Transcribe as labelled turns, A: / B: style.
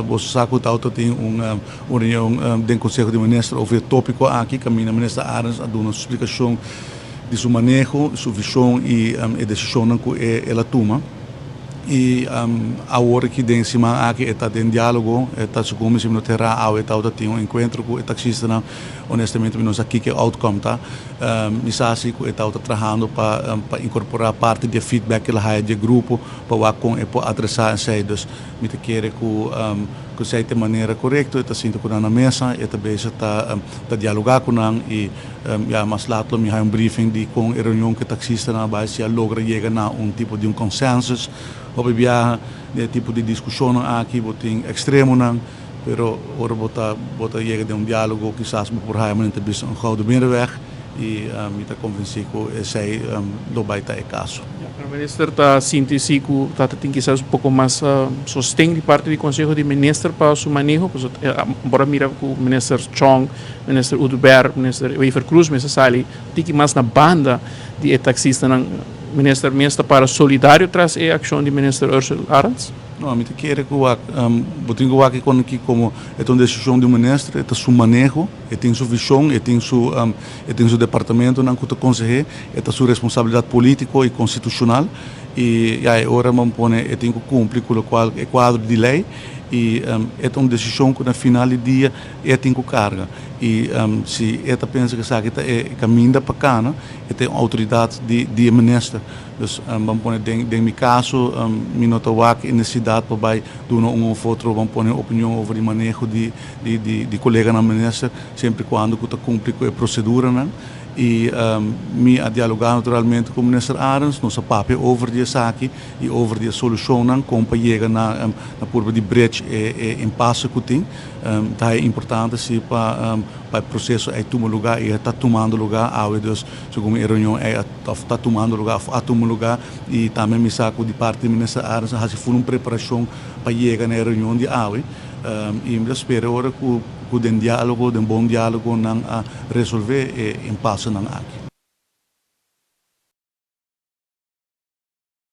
A: Você sabe que tem uma reunião do Conselho de Ministros over o tópico aqui, que a ministra Arens deu uma explicação de seu manejo, sua visão e a decisão que ela toma. E agora que tem cima aqui está em diálogo, está como se não terá ao está tem encontro com o taxista, honestamente nós aqui que outcome tá, misasi que está trabalhando para incorporar parte do feedback que ela de grupo para com e para adressar as saídas, me quer que sei de maneira correta, está sinto com na mesa, está bezig está dialogar com nang e ja mas later me há briefing de com a reunião que taxista na base se logra chegar na tipo de consensus. Op viaje, de tipo de discussão aqui, botem extremo não, pero ora bota chega de diálogo, quizás por aí mas não tem gouden middenweg e me está convencido que sei do vai estar caso.
B: O ministro está sintético, está tem quizás pouco mais sostém de parte do Conselho de Ministros para o seu manejo, embora mira que o ministro Chong, o ministro Uduber, o ministro Wever Cruz, o ministro Sali, tem mais na banda de taxista minister meeste para solidário tras a ação de minister Ursula Arens?
A: Não, me quer que botinho aqui como é uma decisão do ministro, é seu manejo, tem sua visão, tem seu departamento não que consegue, é sua responsabilidade política e constitucional e agora vamos pôr, tem que cumprir com o quadro de lei e é uma decisão que no final do dia tem que carga e se pensa que sabe que é caminho para cá, tem autoridade de ministro, dus vamos pôr em meu caso, me nota que necessidade para dar foto, vamos pôr opinião sobre o manejo de colega na ministra, sempre quando que cumpre com a procedura, né? E me a dialogar naturalmente com o ministro Arens, nossa papel over die zaak e over die solução como para chegar na curva de brecha e impasse que tem. Tá é importante se para o processo é tomar lugar e está tomando lugar, ao dus como a reunião está tomando lugar, a tomar lugar e também me saco de parte do ministro Arens a se uma preparação para chegar na reunião de AUE. E eu espero agora que o diálogo, bom diálogo, não resolver o impasse aqui.